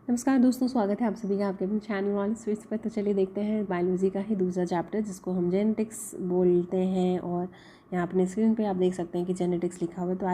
नमस्कार दोस्तों, स्वागत है आप सभी का आपके अपने चैनल नॉलेज स्विच पर। तो चलिए देखते हैं बायोलॉजी का ही दूसरा चैप्टर जिसको हम जेनेटिक्स बोलते हैं। और यहाँ अपने स्क्रीन पे आप देख सकते हैं कि जेनेटिक्स लिखा हुआ है। तो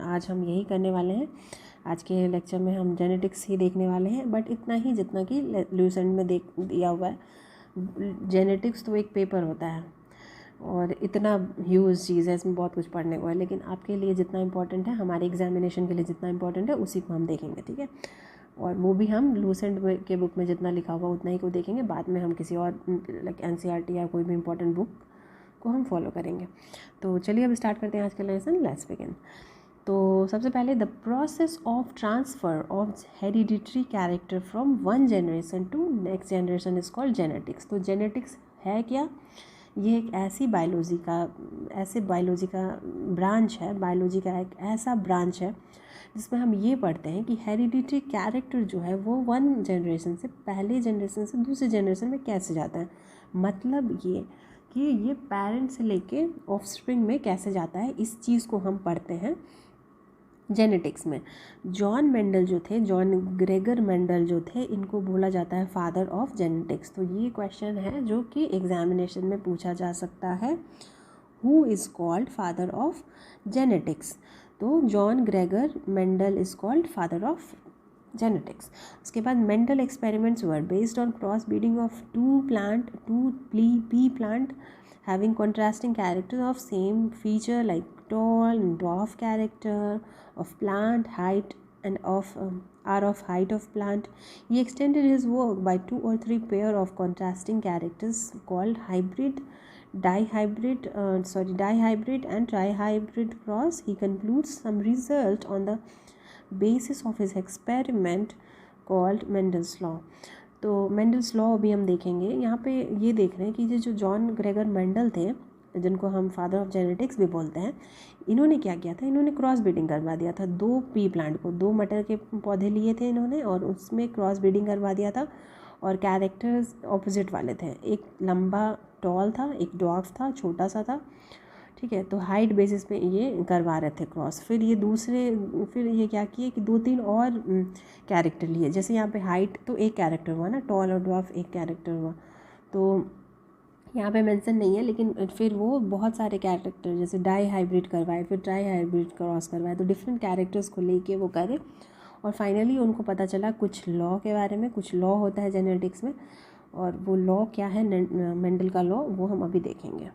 आज हम यही करने वाले हैं। आज के लेक्चर में हम जेनेटिक्स ही देखने वाले हैं, बट इतना ही जितना कि लूसेंट में देख दिया हुआ है। जेनेटिक्स तो एक पेपर होता है और इतना ह्यूज चीज़ है, इसमें बहुत कुछ पढ़ने को है, लेकिन आपके लिए जितना इंपॉर्टेंट है, हमारे एग्जामिनेशन के लिए जितना इंपॉर्टेंट है उसी को हम देखेंगे, ठीक है। और वो भी हम लूसेंट के बुक में जितना लिखा हुआ उतना ही को देखेंगे। बाद में हम किसी और लाइक एनसीईआरटी या कोई भी इंपॉर्टेंट बुक को हम फॉलो करेंगे। तो चलिए अब स्टार्ट करते हैं आज का लेसन। Let's begin. तो सबसे पहले the process of transfer of hereditary character from one generation to next generation is called genetics. तो जेनेटिक्स है क्या? ये एक ऐसी बायोलॉजी का ब्रांच है, बायोलॉजी का एक ऐसा ब्रांच है जिसमें हम ये पढ़ते हैं कि हेरिडिटरी कैरेक्टर जो है वो वन जनरेशन से पहले जनरेशन से दूसरे जनरेशन में कैसे जाता है। मतलब ये कि ये पेरेंट से लेके ऑफस्प्रिंग में कैसे जाता है, इस चीज़ को हम पढ़ते हैं जेनेटिक्स में। जॉन ग्रेगर मेंडल जो थे, इनको बोला जाता है फादर ऑफ जेनेटिक्स। तो ये क्वेश्चन है जो कि एग्जामिनेशन में पूछा जा सकता है, who is called father of genetics. तो John Gregor Mendel is called father of genetics. उसके बाद Mendel experiments were based on cross breeding of two pea plant having contrasting characters of same feature like tall and dwarf character of plant height and of height of plant. He extended his work by 2 or 3 pair of contrasting characters called dihybrid and trihybrid cross. He concludes some result on the basis of his experiment called Mendel's law. तो Mendel's law अभी हम देखेंगे। यहाँ पे ये देख रहे हैं कि ये जो जॉन ग्रेगर मेंडल थे, जिनको हम फादर ऑफ जेनेटिक्स भी बोलते हैं, इन्होंने क्या किया था, इन्होंने क्रॉस ब्रीडिंग करवा दिया था। 2 पी प्लांट को, 2 मटर के पौधे लिए थे इन्होंने और उसमें क्रॉस ब्रीडिंग करवा दिया था। और कैरेक्टर्स ऑपोजिट वाले थे, एक लंबा टॉल था, एक डॉर्फ था, छोटा सा था, ठीक है। तो हाइट बेसिस पे ये करवा रहे थे क्रॉस। फिर ये क्या किए कि 2-3 और कैरेक्टर लिए। जैसे यहाँ पे हाइट तो एक कैरेक्टर हुआ ना, टॉल और ड्वार्फ एक कैरेक्टर हुआ, तो यहाँ पे मेंशन नहीं है, लेकिन फिर वो बहुत सारे कैरेक्टर जैसे डाई हाइब्रिड करवाए, फिर ट्राई हाइब्रिड क्रॉस करवाए, तो डिफरेंट कैरेक्टर्स को लेके वो करे। और फाइनली उनको पता चला कुछ लॉ के बारे में। कुछ लॉ होता है जेनेटिक्स में, और वो लॉ क्या है, मेंडल का लॉ, वो हम अभी देखेंगे।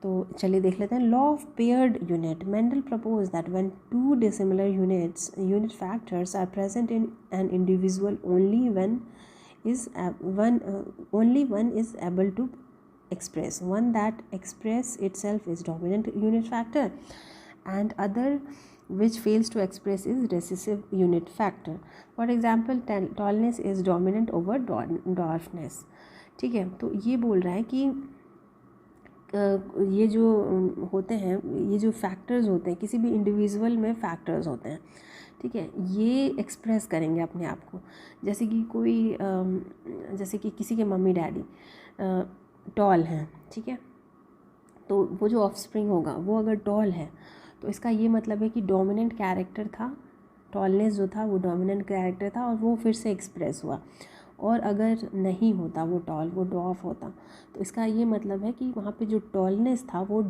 तो चलिए देख लेते हैं। Law of paired unit. Mendel propose that when 2 dissimilar unit factors are present in an individual only one is able to express. One that express itself is dominant unit factor, and other which fails to express is recessive unit factor. For example, tallness is dominant over dwarfness, ठीक है। तो ये बोल रहा है कि ये जो होते हैं, ये जो फैक्टर्स होते हैं, किसी भी इंडिविजुअल में फैक्टर्स होते हैं, ठीक है, ये एक्सप्रेस करेंगे अपने आप को। जैसे कि किसी के मम्मी डैडी टॉल हैं, ठीक है, तो वो जो ऑफस्प्रिंग होगा वो अगर टॉल है तो इसका ये मतलब है कि डोमिनेंट कैरेक्टर था, टॉलनेस जो था वो डोमिनेंट कैरेक्टर था और वो फिर से एक्सप्रेस हुआ। और अगर नहीं होता वो टॉल, वो डॉफ होता, तो इसका ये मतलब है कि वहाँ पे जो टॉलनेस था वो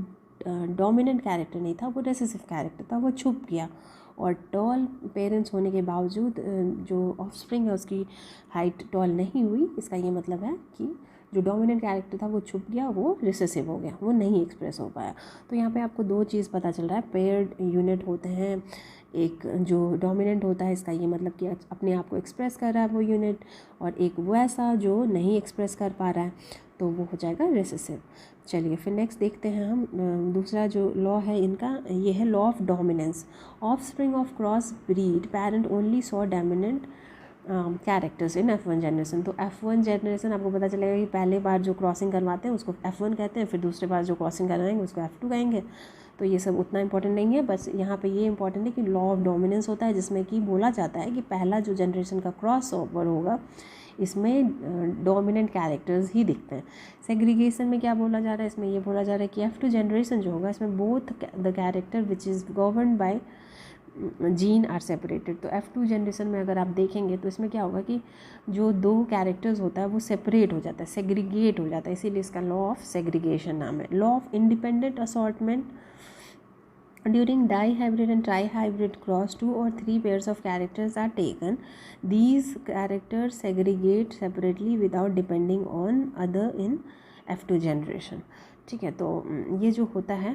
डोमिनेंट कैरेक्टर नहीं था, वो रेसेसिव कैरेक्टर था, वो छुप गया। और टॉल पेरेंट्स होने के बावजूद जो ऑफस्प्रिंग है उसकी हाइट टॉल नहीं हुई। इसका ये मतलब है कि जो डोमिनेंट कैरेक्टर था वो छुप गया, वो रिसेसिव हो गया, वो नहीं एक्सप्रेस हो पाया। तो यहाँ पे आपको 2 चीज़ पता चल रहा है। पेयर्ड यूनिट होते हैं, एक जो डोमिनेंट होता है, इसका ये मतलब कि अपने आप को एक्सप्रेस कर रहा है वो यूनिट, और एक वो ऐसा जो नहीं एक्सप्रेस कर पा रहा है, तो वो हो जाएगा रिसेसिव। चलिए फिर नेक्स्ट देखते हैं हम। दूसरा जो लॉ है इनका, ये है law of dominance. Of spring of cross breed parent only saw dominant characters in F1 generation. तो F1 जनरेशन आपको पता चलेगा कि पहले बार जो क्रॉसिंग करवाते हैं उसको F1 कहते हैं, फिर दूसरे बार जो क्रॉसिंग करवाएंगे उसको F2 कहेंगे। तो ये सब उतना इंपॉर्टेंट नहीं है, बस यहाँ पे ये इंपॉर्टेंट है कि लॉ ऑफ डोमिनेंस होता है, जिसमें कि बोला जाता है कि पहला जो जनरेशन का क्रॉस ओवर होगा इसमें डोमिनेंट कैरेक्टर्स ही दिखते हैं। सेग्रीगेशन में क्या बोला जा रहा है, इसमें ये बोला जा रहा है कि F2 जनरेशन जो होगा इसमें both the character which is governed by gene are separated. तो F2 जनरेशन में अगर आप देखेंगे तो इसमें क्या होगा कि जो दो कैरेक्टर्स होता है वो सेपरेट हो जाता है, सेग्रीगेट हो जाता है, इसीलिए इसका लॉ ऑफ सेग्रीगेशन नाम है। Law of independent assortment during dihybrid and trihybrid cross, 2 or 3 pairs of characters are taken. These characters segregate separately without depending on other in F2 generation। ठीक है, तो ये जो होता है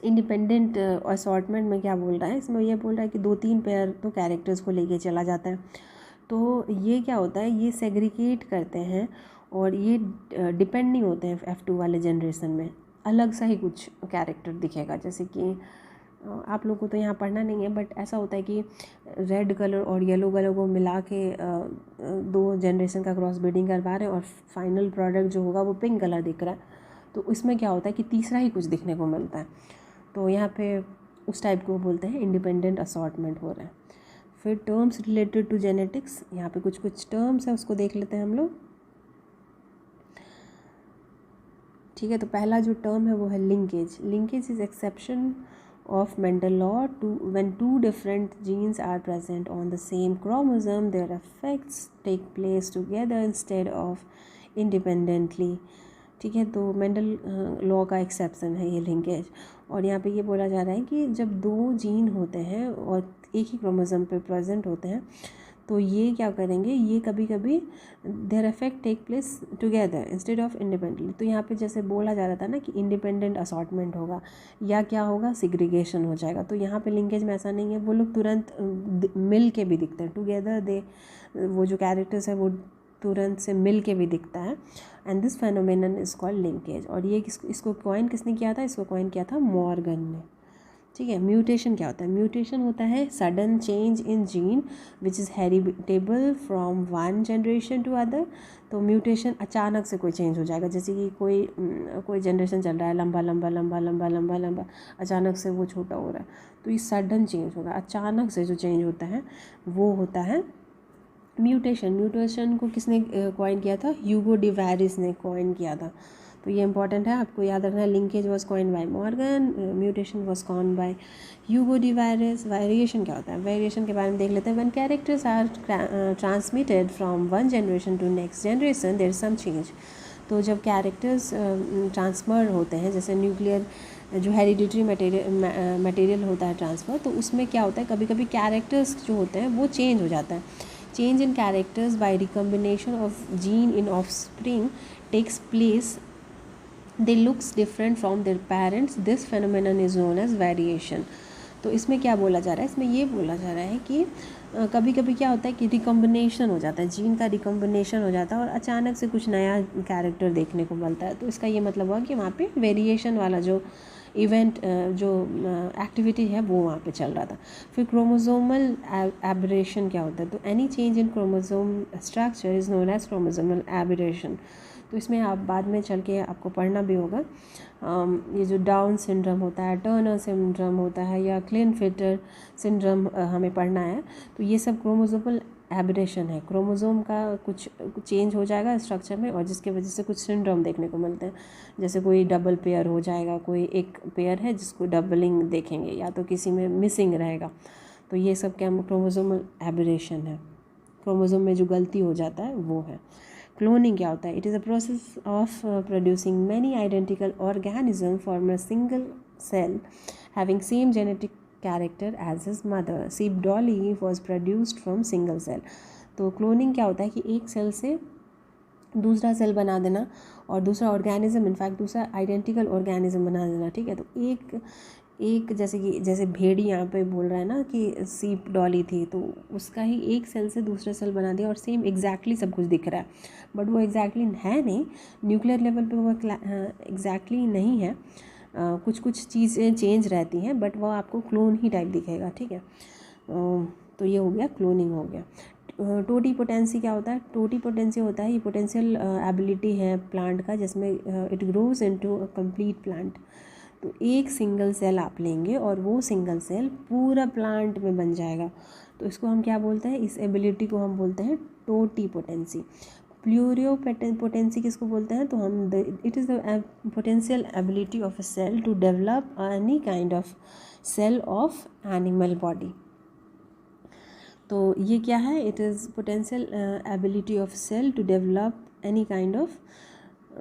इंडिपेंडेंट असॉर्टमेंट में क्या बोल रहा है, इसमें ये बोल रहा है कि 2-3 पेयर तो कैरेक्टर्स को लेके चला जाता है। तो ये क्या होता है, ये सेग्रीगेट करते हैं और ये डिपेंड नहीं होते हैं F2 वाले जनरेशन में, अलग सा ही कुछ कैरेक्टर दिखेगा। जैसे कि आप लोगों को तो यहाँ पढ़ना नहीं है, बट ऐसा होता है कि रेड कलर और येलो कलर को मिला के दो जनरेशन का क्रॉस ब्रीडिंग करवा रहे हैं और फाइनल प्रोडक्ट जो होगा वो पिंक कलर दिख रहा है, तो इसमें क्या होता है कि तीसरा ही कुछ दिखने को मिलता है। तो यहाँ पे उस टाइप को बोलते हैं इंडिपेंडेंट असॉर्टमेंट हो रहा है। फिर टर्म्स रिलेटेड टू जेनेटिक्स, यहाँ पे कुछ कुछ टर्म्स है उसको देख लेते हैं हम लोग। ठीक है, तो पहला जो टर्म है वो है linkage. Linkage is exception of Mendel law to when two different genes are present on the same chromosome, their effects take place together instead of independently। ठीक है, तो मेंडल लॉ का एक्सेप्शन है ये लिंकेज। और यहाँ पे ये बोला जा रहा है कि जब दो जीन होते हैं और एक ही क्रोमोसोम पे प्रेजेंट होते हैं तो ये क्या करेंगे, ये कभी कभी their effect take place together instead of independently. तो यहाँ पे जैसे बोला जा रहा था ना कि इंडिपेंडेंट असॉर्टमेंट होगा या क्या होगा, सिग्रीगेशन हो जाएगा। तो यहाँ पे लिंकेज में ऐसा नहीं है, वो लोग तुरंत मिल के भी दिखते हैं, टुगेदर दे, वो जो कैरेक्टर्स है वो तुरंत से मिल के भी दिखता है। And this phenomenon is called linkage. और ये इसको कॉइन किसने किया था, इसको कॉइन किया था मॉर्गन ने। ठीक है, म्यूटेशन क्या होता है, म्यूटेशन होता है sudden change in gene which is heritable from one generation to other. तो म्यूटेशन अचानक से कोई चेंज हो जाएगा, जैसे कि कोई जनरेशन चल रहा है लंबा लंबा लंबा लंबा लंबा लंबा, अचानक से वो छोटा हो रहा है, तो ये सडन चेंज होगा, अचानक से जो चेंज होता है वो होता है म्यूटेशन। म्यूटेशन को किसने कॉइन किया था, ह्यूगो डिवारिस ने कॉइन किया था। तो ये इंपॉर्टेंट है, आपको याद रखना है। Linkage was coin by Morgan, mutation was coin by Hugo de Vries. Variation क्या होता है, वेरिएशन के बारे में देख लेते हैं। When characters are transmitted from one generation to next generation there is some change. तो जब कैरेक्टर्स ट्रांसफर होते हैं, जैसे न्यूक्लियर जो हेरिडिटरी मटेरियल होता है ट्रांसफ़र, तो उसमें क्या होता है, कभी कभी कैरेक्टर्स जो होते हैं वो चेंज हो जाता है। Change in characters by recombination of gene in offspring takes place, they looks different from their parents, this phenomenon is known as variation। तो इसमें क्या बोला जा रहा है, इसमें ये बोला जा रहा है कि कभी कभी क्या होता है कि रिकम्बिनेशन हो जाता है, जीन का रिकम्बिनेशन हो जाता है और अचानक से कुछ नया कैरेक्टर देखने को मिलता है। तो इसका ये मतलब हुआ कि वहाँ पे वेरिएशन वाला जो इवेंट जो एक्टिविटी है वो वहाँ पे चल रहा था। फिर क्रोमोसोमल एबरेशन क्या होता है, तो any change in chromosome structure is known as chromosomal aberration. तो इसमें आप बाद में चल के आपको पढ़ना भी होगा। ये जो डाउन सिंड्रोम होता है, टर्नर सिंड्रोम होता है या क्लिनफिटर सिंड्रोम हमें पढ़ना है, तो ये सब क्रोमोसोमल एबरेशन है। क्रोमोसोम का कुछ चेंज हो जाएगा स्ट्रक्चर में और जिसके वजह से कुछ सिंड्रोम देखने को मिलते हैं, जैसे कोई डबल पेयर हो जाएगा, कोई एक पेयर है जिसको डबलिंग देखेंगे, या तो किसी में मिसिंग रहेगा। तो ये सब क्या क्रोमोसोमल एबरेशन है, क्रोमोसोम में जो गलती हो जाता है वो है। क्लोनिंग क्या होता है, it is a process of producing many identical organism form a single cell having same genetic character as his mother. Sheep Dolly was produced from single cell. तो क्लोनिंग क्या होता है कि एक सेल से दूसरा सेल बना देना और दूसरा ऑर्गेनिज्म, इनफैक्ट दूसरा आइडेंटिकल ऑर्गेनिज्म बना देना। ठीक है, तो एक जैसे भेड़ी यहाँ पे बोल रहा है ना कि सीप डॉली थी, तो उसका ही एक सेल से दूसरा सेल बना दिया और सेम एग्जैक्टली सब कुछ दिख रहा है, बट वो एग्जैक्टली है नहीं, न्यूक्लियर लेवल पे वो एग्जैक्टली नहीं है, कुछ कुछ चीज़ें चेंज रहती हैं, बट वो आपको क्लोन ही टाइप दिखेगा। ठीक है, तो ये हो गया, क्लोनिंग हो गया। टोटीपोटेंसी क्या होता है, टोटीपोटेंसी होता है ये पोटेंशियल एबिलिटी है प्लांट का, जिसमें it grows into a complete plant. तो एक सिंगल सेल आप लेंगे और वो सिंगल सेल पूरा प्लांट में बन जाएगा, तो इसको हम क्या बोलते हैं, इस एबिलिटी को हम बोलते हैं टोटीपोटेंसी। प्लूरियोपोटेंसी किसको बोलते हैं, तो हम it is the potential ability of a cell to develop any kind of cell of animal body. तो ये क्या है, it is potential ability of cell to develop any kind of,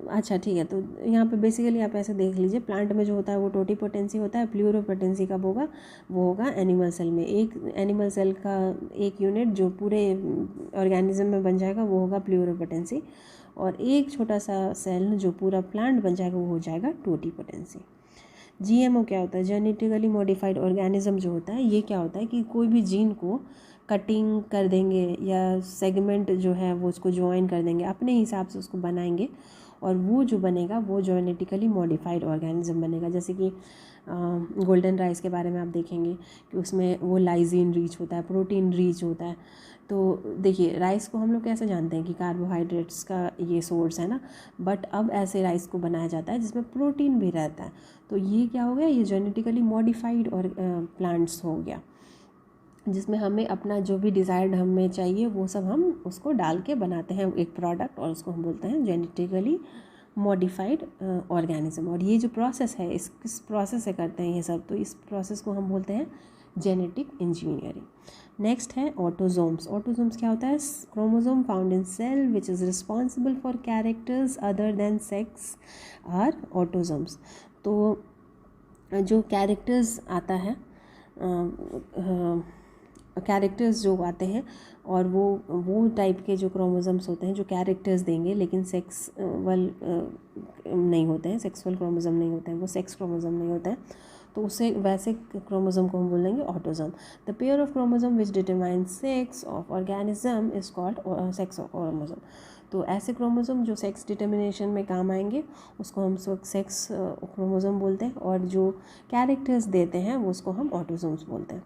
अच्छा ठीक है। तो यहाँ पे बेसिकली आप ऐसे देख लीजिए, प्लांट में जो होता है वो टोटीपोटेंसी होता है, प्लूरोपोटेंसी कब होगा, वो होगा एनिमल सेल में। एक एनिमल सेल का एक यूनिट जो पूरे ऑर्गेनिज्म में बन जाएगा वो होगा प्लूरोपोटेंसी, और एक छोटा सा सेल जो पूरा प्लांट बन जाएगा वो हो जाएगा टोटीपोटेंसी। जीएमओ क्या होता है, जेनेटिकली मॉडिफाइड ऑर्गेनिज्म जो होता है, ये क्या होता है कि कोई भी जीन को कटिंग कर देंगे या सेगमेंट जो है वो उसको ज्वाइन कर देंगे, अपने हिसाब से उसको बनाएंगे, और वो जो बनेगा वो जेनेटिकली मॉडिफाइड ऑर्गेनिज्म बनेगा। जैसे कि गोल्डन राइस के बारे में आप देखेंगे कि उसमें वो लाइजीन रिच होता है, प्रोटीन रिच होता है। तो देखिए राइस को हम लोग कैसे जानते हैं कि कार्बोहाइड्रेट्स का ये सोर्स है ना, बट अब ऐसे राइस को बनाया जाता है जिसमें प्रोटीन भी रहता है। तो ये क्या हो गया, ये जेनेटिकली मॉडिफाइड और प्लांट्स हो गया, जिसमें हमें अपना जो भी डिज़ायर्ड हमें चाहिए वो सब हम उसको डाल के बनाते हैं एक प्रोडक्ट, और उसको हम बोलते हैं जेनेटिकली मॉडिफाइड ऑर्गेनिज्म। और ये जो प्रोसेस है, किस प्रोसेस से करते हैं ये सब, तो इस प्रोसेस को हम बोलते हैं जेनेटिक इंजीनियरिंग। नेक्स्ट है ऑटोजोम्स। ऑटोजोम्स क्या होता है, chromosome found in cell which is responsible for characters other than sex are autosomes. तो जो कैरेक्टर्स आता है, कैरेक्टर्स जो आते हैं, और वो टाइप के जो क्रोमोसोम्स होते हैं जो कैरेक्टर्स देंगे लेकिन सेक्सुअल नहीं होते हैं, सेक्सुअल क्रोमोसोम नहीं होते हैं, वो सेक्स क्रोमोसोम नहीं होता है, तो उससे वैसे क्रोमोसोम को हम बोल देंगे autosome. The pair of chromosome which determine sex of organism is called sex chromosome. तो ऐसे क्रोमोसोम जो सेक्स डिटर्मिनेशन में काम आएंगे उसको हम सेक्स क्रोमोसोम बोलते हैं, और जो कैरेक्टर्स देते हैं वो उसको हम ऑटोसोम्स बोलते हैं।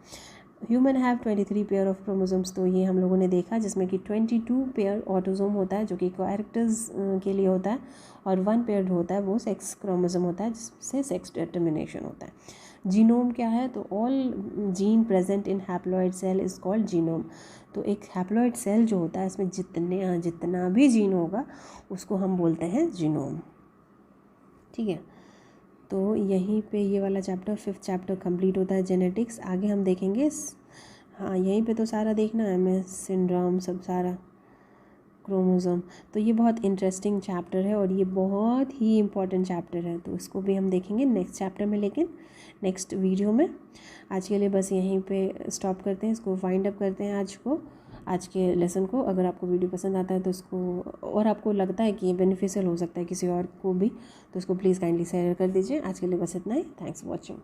Human have 23 pair of chromosomes, तो ये हम लोगों ने देखा, जिसमें कि 22 पेयर ऑटोसोम होता है जो कि कैरेक्टर्स के लिए होता है, और 1 पेयर होता है वो सेक्स क्रोमोसोम होता है जिससे सेक्स डिटर्मिनेशन होता है। जीनोम क्या है, तो all gene present in haploid cell is called genome. तो एक हैप्लॉइड सेल जो होता है इसमें जितना भी जीन होगा उसको हम बोलते हैं जीनोम। ठीक है, तो यहीं पे ये वाला चैप्टर 5th चैप्टर कंप्लीट होता है जेनेटिक्स। आगे हम देखेंगे, हाँ यहीं पे तो सारा देखना है, मैं सिंड्रोम सब सारा क्रोमोसोम। तो ये बहुत इंटरेस्टिंग चैप्टर है और ये बहुत ही इम्पॉर्टेंट चैप्टर है, तो इसको भी हम देखेंगे नेक्स्ट चैप्टर में, लेकिन नेक्स्ट वीडियो में। आज के लिए बस यहीं पे स्टॉप करते हैं, इसको वाइंड अप करते हैं आज के लेसन को। अगर आपको वीडियो पसंद आता है तो इसको, और आपको लगता है कि ये बेनिफिशियल हो सकता है किसी और को भी, तो इसको प्लीज़ काइंडली शेयर कर दीजिए। आज के लिए बस इतना ही। Thanks for watching.